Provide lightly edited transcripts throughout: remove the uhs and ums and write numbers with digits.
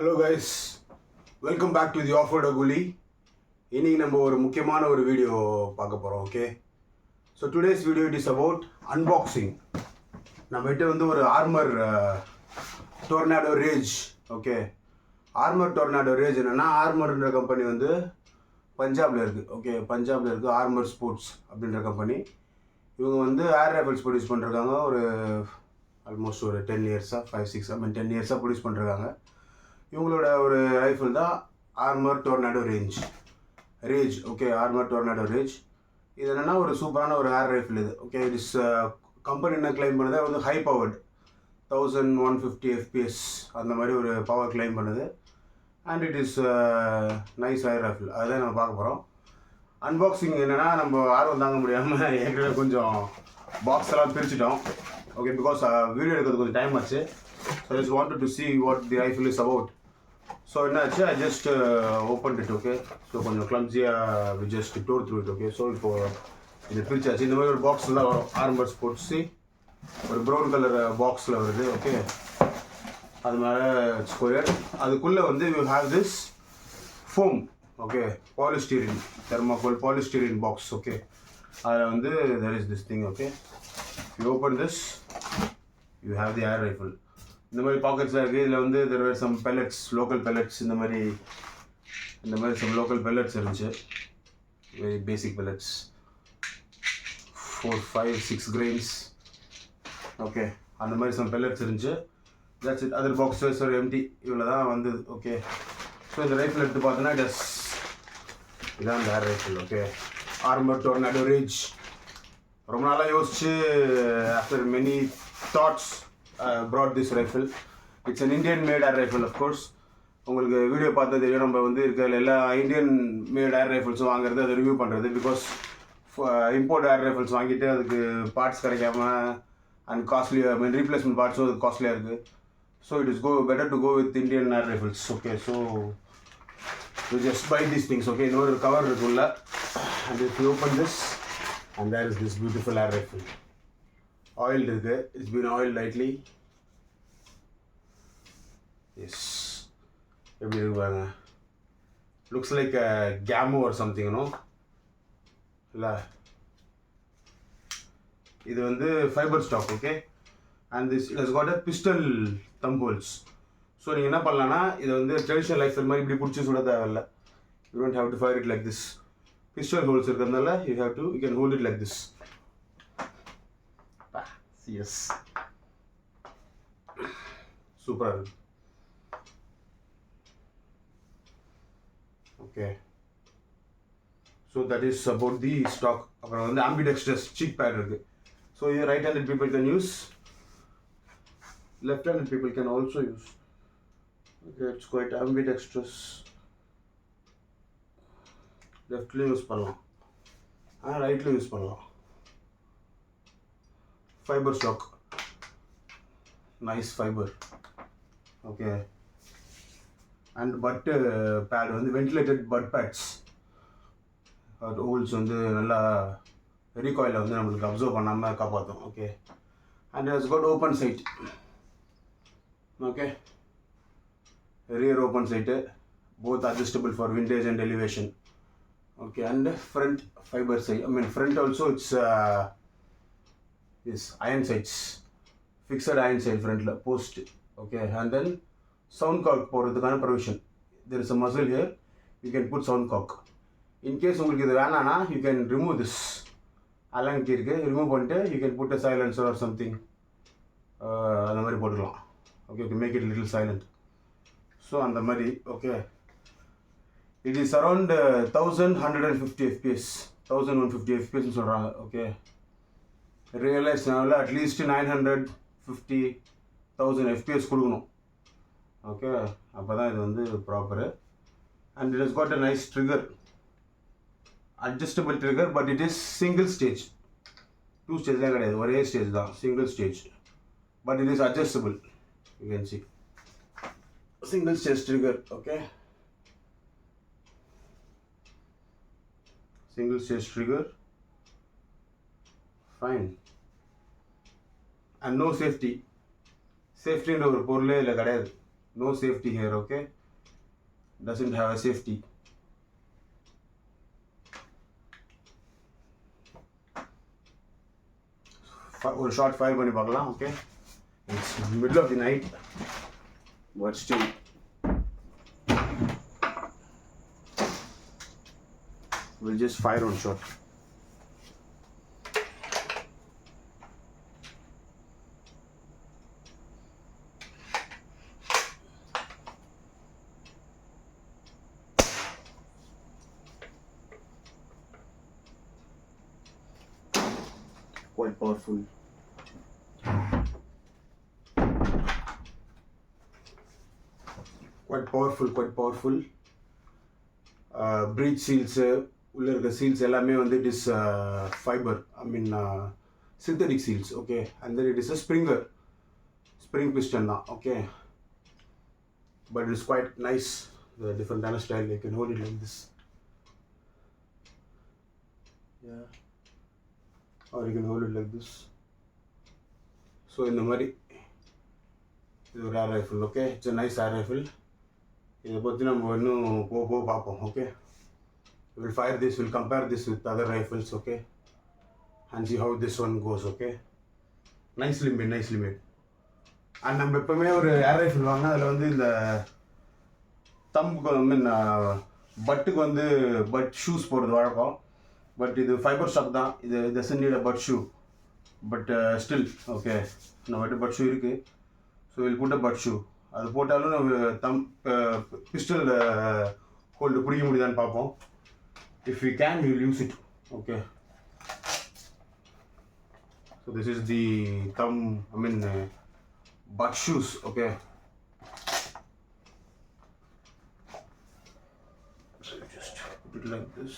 Hello guys, welcome back to the Offered Aguli. இன்னைக்கு நம்ம ஒரு முக்கியமான ஒரு வீடியோ பார்க்க போகிறோம். Okay, so today's video it is about unboxing. நம்மகிட்ட வந்து ஒரு Aarmr Tornado Rage. Okay, Aarmr Tornado Rage என்னென்னா, ஆர்மர்ன்ற கம்பெனி வந்து பஞ்சாபில் இருக்குது. ஓகே, பஞ்சாபில் இருக்குது ஆர்மர் ஸ்போர்ட்ஸ் அப்படின்ற கம்பெனி. இவங்க வந்து ஏர் ரைஃபிள்ஸ் ப்ரொடியூஸ் பண்ணிருக்காங்க. ஒரு ஆல்மோஸ்ட் ஒரு 10 இயர்ஸாக 10 இயர்ஸாக ப்ரொடியூஸ் பண்ணிருக்காங்க. இவங்களோட ஒரு ரைஃபிள் தான் Aarmr Tornado Rage. Okay, Aarmr Tornado Rage. இது என்னென்னா ஒரு சூப்பரான ஒரு ஏர் ரைஃபிள் இது. ஓகே, இட் இஸ் கம்பெனி என்ன கிளைம் பண்ணுது, வந்து ஹை பவர்டு 1150 FPS அந்த மாதிரி ஒரு பவர் கிளைம் பண்ணுது. And it is nice air rifle. அதுதான் நம்ம பார்க்க போகிறோம். அன்பாக்சிங் என்னென்னா, நம்ம ஆர்வம் தாங்க முடியாமல் ஏற்கனவே கொஞ்சம் பாக்ஸ் எல்லாம் பிரிச்சுட்டோம். ஓகே, பிகாஸ் வீடியோ எடுக்கிறது கொஞ்சம் டைம் ஆச்சு. So I just wanted to see what the rifle is about. So என்னாச்சு, I just open it. Okay, so கொஞ்சம் கிளம்ஸியாக we just tore through it. Okay, so இப்போது இது பிரிச்சாச்சு. இந்த மாதிரி ஒரு பாக்ஸில் தான் வரும். ஆர்மர் ஸ்போர்ட்ஸு ஒரு ப்ரௌன் கலர் பாக்ஸில் வருது. ஓகே, அது மேலே ஸ்கொயர். அதுக்குள்ளே வந்து you have this foam. Okay, polystyrene, thermocol polystyrene box. Okay, அதில் வந்து there is this thing. Okay, you open this, you have the air rifle. இந்த மாதிரி பாக்கெட்ஸாக இருக்குது. இதில் வந்து there were some pellets, local pellets. இந்த மாதிரி some local pellets இருந்துச்சு. very basic pellets, 4, 5, 6 grains. Okay, அந்த மாதிரி some pellets இருந்துச்சு. that's it. அதர் பாக்ஸஸ் ஒரு எம்டி. இவ்வளோ தான் வந்தது. ஓகே, ஸோ இந்த ரைஃபிள் எடுத்து பார்த்தோன்னா இதான் இந்த air rifle. Okay, Aarmr Tornado Rage. ரொம்ப நாளாக யோசிச்சு after many thoughts brought this rifle. It's an Indian made air rifle, of course. உங்களுக்கு வீடியோ பார்த்தா தெரியும், நம்ம வந்து இருக்கிற எல்லா இந்தியன் மேட் ஏர் ரைஃபிள்ஸும் வாங்குறது, அதை ரிவ்யூ பண்ணுறது. பிகாஸ் இம்போர்ட் ஏர் ரைஃபிள்ஸ் வாங்கிட்டு அதுக்கு பார்ட்ஸ் கிடைக்காம அண்ட் காஸ்ட்லியாக, ஐ மீன் ரீப்ளேஸ்மெண்ட் பார்ட்ஸும் அது காஸ்ட்லியாக இருக்குது. So it is better to go with Indian air rifles. Okay, so you just buy these things. Okay, இன்னொரு கவர் இருக்குல்ல, and if you open this and there is this beautiful air rifle. Oiled இருக்கு. It's been oiled lightly. Yes, எப்படி இருக்கு பாருங்க. Looks like a Gammo or something, you know. இல்ல, இது வந்து fibre stock. Okay, and this it has got a pistol thumb holes. So நீங்கள் என்ன பண்ணலான்னா, இதை வந்து ட்ரெடிஷ்னல் ரைஃபிள் மாதிரி இப்படி பிடிச்சி சுட தேவையில்ல. You don't have to fire it like this. Pistol holes இருக்கிறதுனால you can hold it like this. Yes, super. Okay, so that is about the stock. அப்புறம் வந்து ambidextrous cheek pad இருக்கு. So here right-handed people can use, left-handed people can also use. Okay, it's quite ambidextrous. லெஃப்ட்லேயும் use பண்ணலாம், ரைட்லேயும் use பண்ணலாம். Fibre stock, nice fibre. Okay, and butt pad வந்து ventilated butt pads. Holes வந்து நல்லா ரீகாயிலை வந்து நம்மளுக்கு அப்சர்வ் பண்ணாமல் காப்பாற்றும். Okay, and it's got open sight. Okay, rear open sight, both adjustable for windage and elevation. Okay, and front fiber side, I mean front also it's this iron sights, fixed iron sight front la post. Okay, and then sound cock போறதுக்கான provision. There is a muzzle here, you can put sound cock. In case உங்களுக்கு இது வேணானா, you can remove this allen key இருக்கு, remove பண்ணிட்டு you can put a silencer or something, அந்த மாதிரி போட்டுக்கலாம். Okay, to make it a little silent. So அந்த மாதிரி. Okay, it is around 1150 FPS, 1150 FPS னு சொல்கிறாங்க. ஓகே, ரியலைஸ் லெவலில் அட்லீஸ்ட் 950,000 FPS கொடுக்கணும். ஓகே, அப்போ தான் இது வந்து proper. And it is got a nice trigger, adjustable trigger, but it is single stage. 2 ஸ்டேஜ்லாம் கிடையாது, ஒரே ஸ்டேஜ் தான், single stage. But it is adjustable, you can see single stage trigger. Okay, single stage trigger, fine. And no safety. சேஃப்டின்ற ஒரு பொருளே இல்லை, கிடையாது. No safety here, okay? Doesn't have a safety. ஒரு ஷார்ட் ஃபயர் பண்ணி பார்க்கலாம், okay? It's middle of the night, but still. We'll just fire one shot. Quite powerful. Quite powerful. Breech seals, உள்ள இருக்க seals எல்லாமே வந்து it is fiber, I mean synthetic seals, okay? And then it is a spring piston தான், okay? But it is quite nice, the different kind of style. You can hold it like this, yeah, or you can hold it like this. So இந்த மாதிரி இது ஒரு air rifle, okay? It's a nice air rifle. இதை பற்றி நம்ம இன்னும் போக பார்ப்போம், okay? We'll fire this, we'll compare this with other rifles, okay? And see how this one goes, okay? Nicely made. And நம்ம எப்பவுமே ஒரு ஏர் ரைஃபிள் வாங்கினா அதில் வந்து இந்த தம்புக்கு வந்து பட்டுக்கு வந்து பட் ஷூஸ் போடுறது வழக்கம். பட் இது ஃபைபர் ஸ்டாக் தான், இது doesn't need a butt shoe, but still, okay, நம்மகிட்ட பட் ஷூ இருக்குது. So will put a butt shoe. அது போட்டாலும் நம்ம பிஸ்டல் ஹோல்டு பிடிக்க முடியுதான்னு பார்ப்போம். If we can, we will use it, okay? So this is the butt shoes, okay? So just put it like this.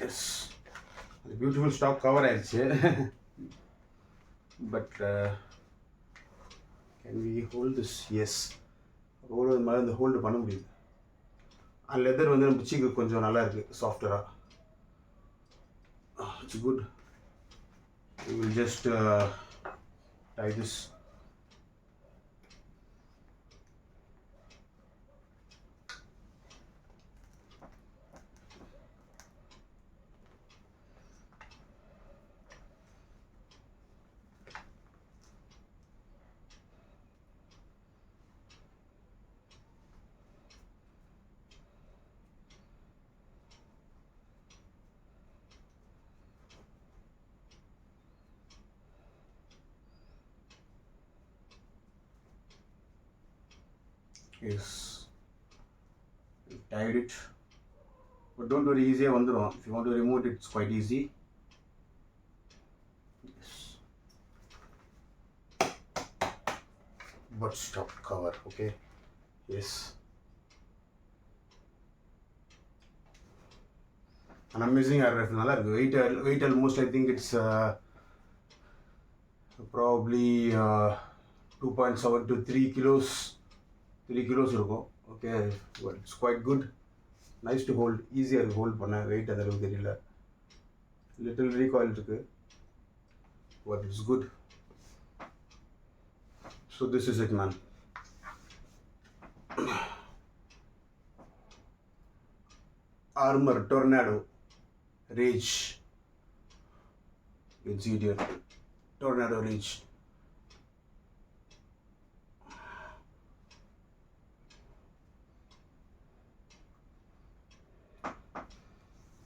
Yes. Beautiful stock cover ஆயிடுச்சு. But can we hold this? Yes. Hold மேலே இந்த hold பண்ண முடியுது. அந்த leather வந்து நம்ம பிச்சிக்கு கொஞ்சம் நல்லா இருக்குது, சாஃப்டராக. It's good. We will just tie this. Yes, we tied it, but don't worry, easier vandurum. If you want to remove it, it's quite easy. Yes, butt stock cover, okay? Yes, an amazing air rifle. Nalla irukku. Weight almost, I think it's probably 2.7 to 3 kilos. 3 kilos இருக்கும், okay? But it's quite good, nice to hold, ஈஸியாக இருக்குது hold பண்ண. Weight அந்த அளவுக்கு தெரியல, little recoil இருக்குது, but it's good. So this is it, man. Aarmr Tornado Rage. You can see it here, Tornado Rage.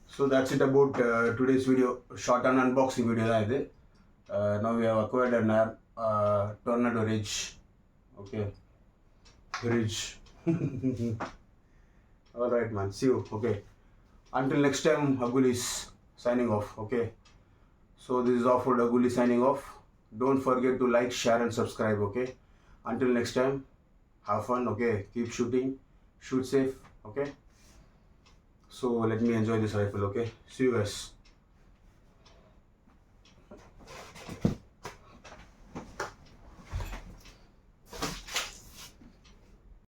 So that's it about today's video. Short and unboxing video தான் இது. Now we have acquired an Tornado Rage, okay? Rage. All right, man. See you. Okay. Until next time, Aguli is signing off. Okay. So this is Offered Aguli signing off. Don't forget to like, share, and subscribe. Okay. Until next time, have fun. Okay. Keep shooting. Shoot safe. Okay. So let me enjoy this rifle. Okay. See you guys.